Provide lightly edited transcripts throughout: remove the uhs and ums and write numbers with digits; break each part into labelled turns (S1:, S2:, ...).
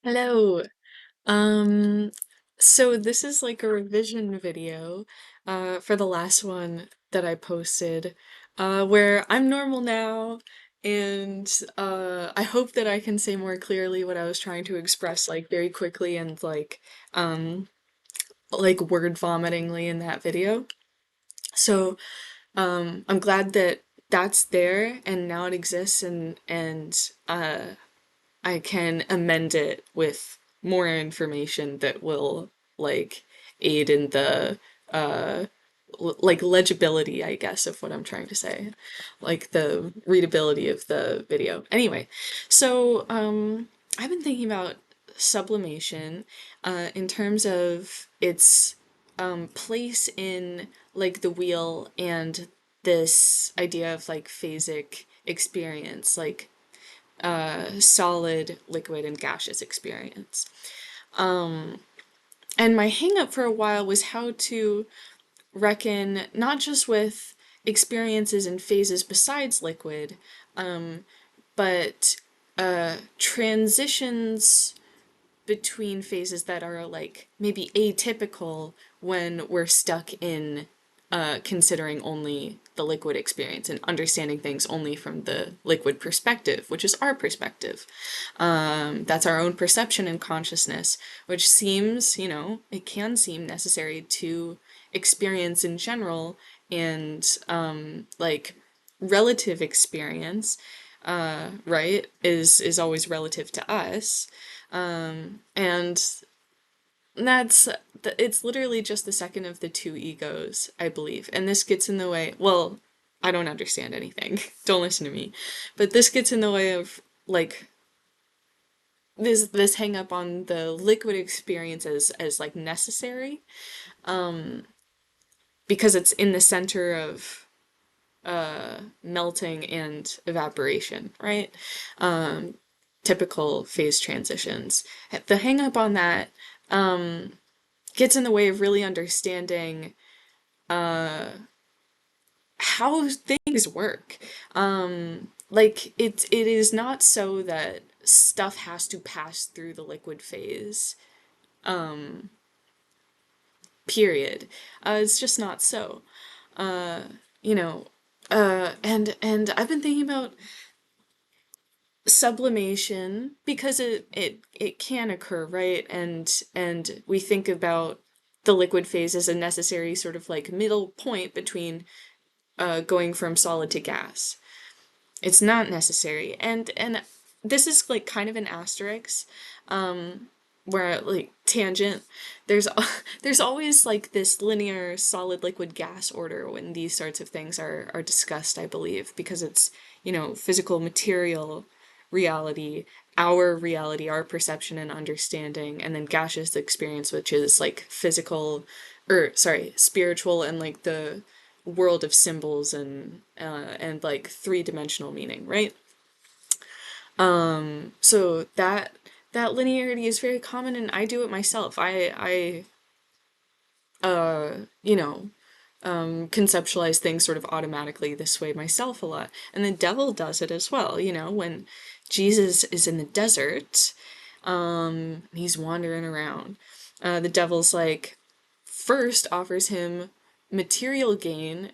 S1: Hello. Um, so this is like a revision video for the last one that I posted where I'm normal now and I hope that I can say more clearly what I was trying to express like very quickly and like word vomitingly in that video. So I'm glad that that's there and now it exists and I can amend it with more information that will like aid in the uh like legibility, I guess, of what I'm trying to say. Like the readability of the video. Anyway, so I've been thinking about sublimation in terms of its place in like the wheel and this idea of like phasic experience, like solid, liquid, and gaseous experience. And my hangup for a while was how to reckon not just with experiences and phases besides liquid, but transitions between phases that are like maybe atypical when we're stuck in considering only the liquid experience and understanding things only from the liquid perspective, which is our perspective. That's our own perception and consciousness, which seems, it can seem necessary to experience in general and like relative experience, right, is always relative to us. And that's it's literally just the second of the two egos, I believe. And this gets in the way. Well, I don't understand anything. Don't listen to me. But this gets in the way of like this hang up on the liquid experience as like necessary because it's in the center of melting and evaporation, right? Typical phase transitions. The hang up on that gets in the way of really understanding how things work. Like it is not so that stuff has to pass through the liquid phase. Period. It's just not so. You know, and I've been thinking about sublimation because it can occur, right? And we think about the liquid phase as a necessary sort of like middle point between going from solid to gas. It's not necessary, and this is like kind of an asterisk, where like tangent. There's there's always like this linear solid liquid gas order when these sorts of things are discussed, I believe, because it's physical material reality, our perception and understanding, and then gaseous experience, which is like physical, or sorry, spiritual, and like the world of symbols and like three-dimensional meaning, right? So that linearity is very common, and I do it myself. You know, conceptualize things sort of automatically this way myself a lot. And the devil does it as well, when Jesus is in the desert, he's wandering around. The devil's like, first offers him material gain,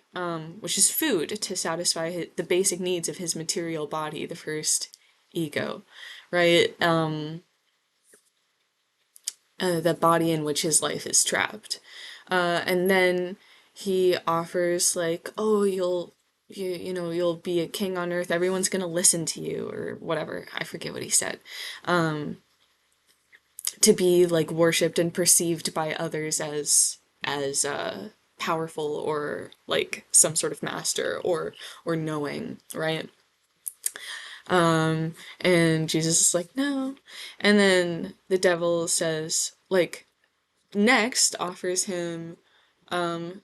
S1: which is food to satisfy the basic needs of his material body, the first ego, right? The body in which his life is trapped. And then he offers like, oh, you'll be a king on earth. Everyone's gonna listen to you, or whatever. I forget what he said. To be like worshipped and perceived by others as powerful, or like some sort of master, or knowing, right? And Jesus is like, no. And then the devil says, like, next offers him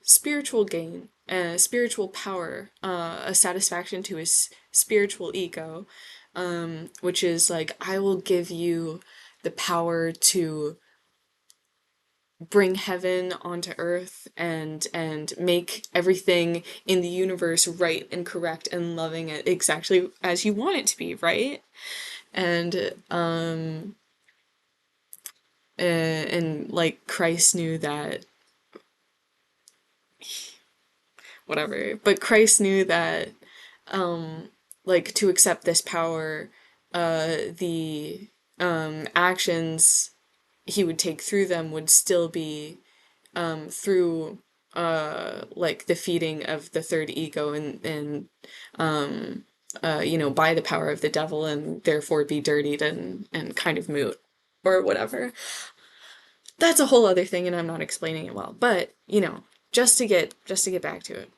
S1: spiritual gain, spiritual power, a satisfaction to his spiritual ego, which is like, I will give you the power to bring heaven onto earth and make everything in the universe right and correct and loving it exactly as you want it to be, right? And and like Christ knew that, whatever, but Christ knew that like to accept this power, the actions he would take through them would still be through like the feeding of the third ego, and you know, by the power of the devil, and therefore be dirtied and kind of moot or whatever. That's a whole other thing, and I'm not explaining it well. But you know, just to get back to it,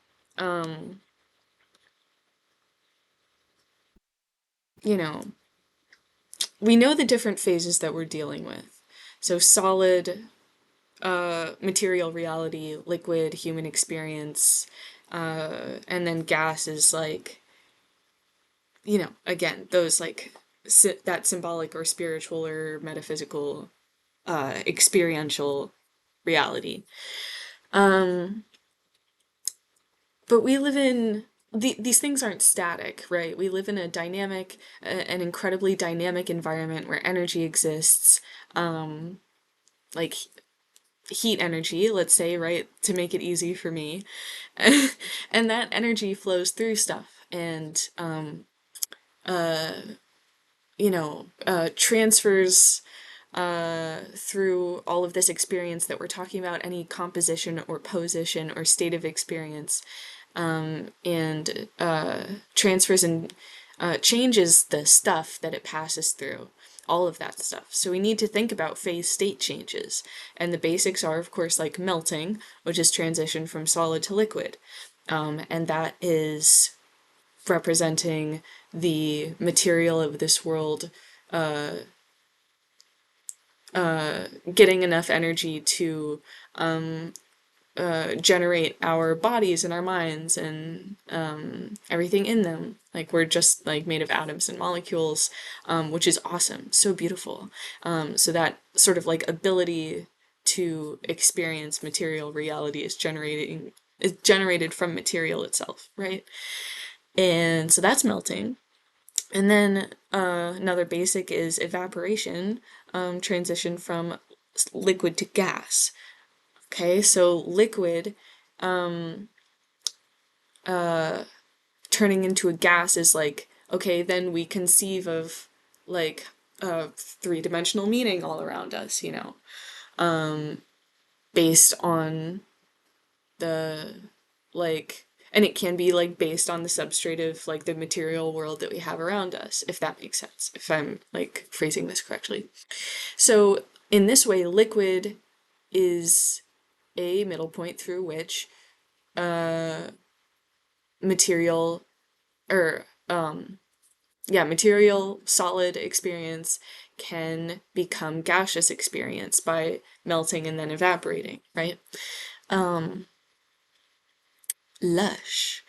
S1: you know, we know the different phases that we're dealing with. So solid, material reality, liquid, human experience, and then gas is like, you know, again, those like that symbolic or spiritual or metaphysical, experiential reality. But we live in these things aren't static, right? We live in a dynamic, an incredibly dynamic environment where energy exists, like heat energy, let's say, right, to make it easy for me. And that energy flows through stuff and, you know, transfers through all of this experience that we're talking about, any composition or position or state of experience, and transfers and changes the stuff that it passes through. All of that stuff. So we need to think about phase state changes. And the basics are, of course, like melting, which is transition from solid to liquid. And that is representing the material of this world getting enough energy to generate our bodies and our minds and everything in them. Like we're just like made of atoms and molecules, which is awesome, so beautiful. So that sort of like ability to experience material reality is generated from material itself, right? And so that's melting. And then another basic is evaporation, transition from liquid to gas. Okay, so liquid turning into a gas is like, okay, then we conceive of like three-dimensional meaning all around us, you know, based on the like, and it can be like based on the substrate of like the material world that we have around us, if that makes sense, if I'm like phrasing this correctly. So in this way, liquid is a middle point through which material or material solid experience can become gaseous experience by melting and then evaporating, right? Lush.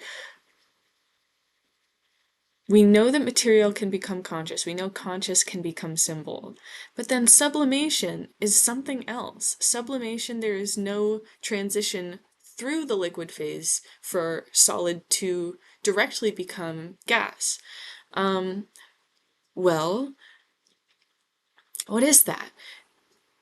S1: We know that material can become conscious. We know conscious can become symbol. But then sublimation is something else. Sublimation, there is no transition through the liquid phase for solid to directly become gas. Well, what is that?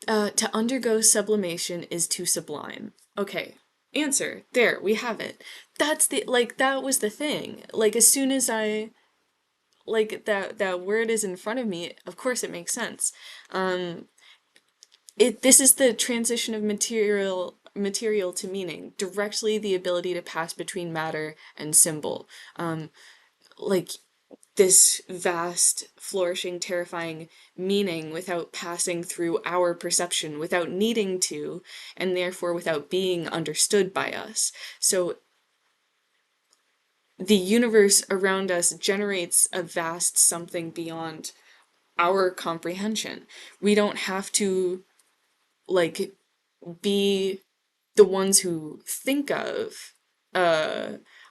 S1: To undergo sublimation is to sublime. Okay, answer. There, we have it. That's the, like, that was the thing. Like, as soon as I, like, that word is in front of me, of course it makes sense. This is the transition of material to meaning, directly the ability to pass between matter and symbol. Like, this vast, flourishing, terrifying meaning without passing through our perception, without needing to, and therefore without being understood by us. So the universe around us generates a vast something beyond our comprehension. We don't have to, like, be the ones who think of,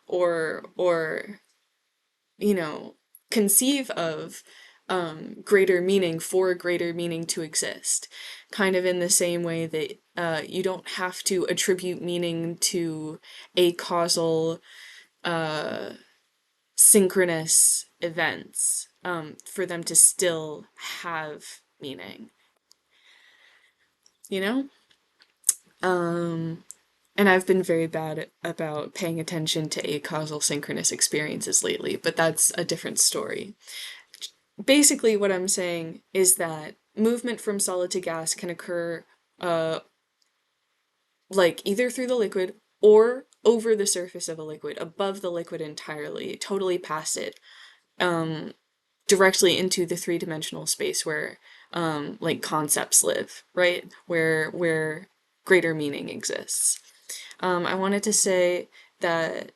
S1: or you know, conceive of greater meaning for greater meaning to exist. Kind of in the same way that you don't have to attribute meaning to a causal, synchronous events for them to still have meaning. you know? Um, and I've been very bad about paying attention to acausal synchronous experiences lately, but that's a different story. Basically, what I'm saying is that movement from solid to gas can occur uh, like either through the liquid or over the surface of a liquid, above the liquid entirely, totally past it, um, directly into the three-dimensional space where like concepts live, right? Where greater meaning exists. I wanted to say that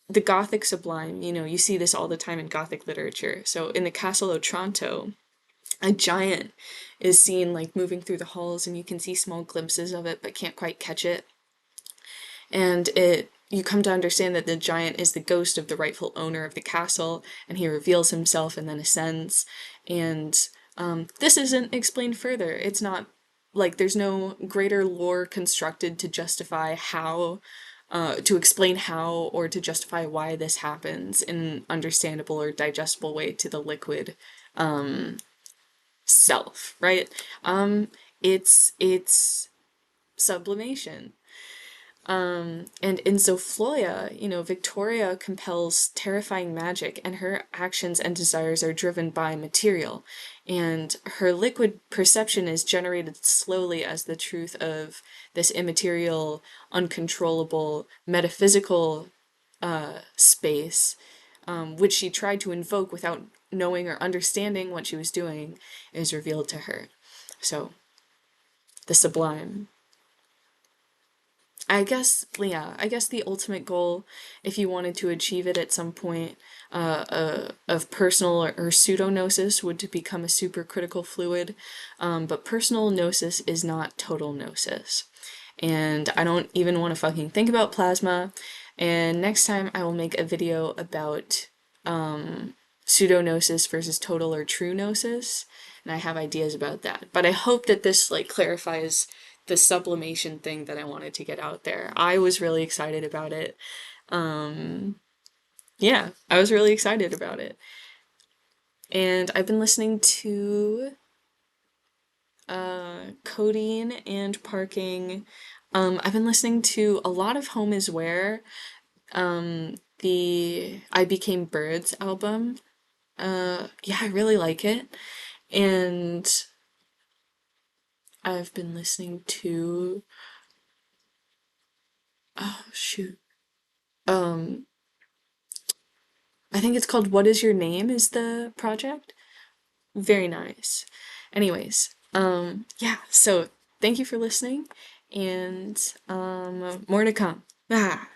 S1: the Gothic sublime, you know, you see this all the time in Gothic literature. So in the Castle of Otranto, a giant is seen like moving through the halls and you can see small glimpses of it but can't quite catch it. And it you come to understand that the giant is the ghost of the rightful owner of the castle, and he reveals himself and then ascends. And this isn't explained further. It's not like there's no greater lore constructed to justify how, to explain how or to justify why this happens in an understandable or digestible way to the liquid self, right? It's sublimation. And in Zofloya, you know, Victoria compels terrifying magic, and her actions and desires are driven by material. And her liquid perception is generated slowly as the truth of this immaterial, uncontrollable, metaphysical space, which she tried to invoke without knowing or understanding what she was doing, is revealed to her. So, the sublime. I guess the ultimate goal, if you wanted to achieve it at some point, of personal or pseudo-gnosis would to become a supercritical fluid, but personal gnosis is not total gnosis. And I don't even want to fucking think about plasma, and next time I will make a video about pseudo-gnosis versus total or true gnosis, and I have ideas about that. But I hope that this like clarifies the sublimation thing that I wanted to get out there. I was really excited about it. Yeah, I was really excited about it. And I've been listening to codeine and parking. I've been listening to a lot of Home Is Where, the I Became Birds album. Yeah, I really like it. And I've been listening to, oh shoot. Um, I think it's called What Is Your Name is the project. Very nice. Anyways, yeah, so thank you for listening and more to come. Ah.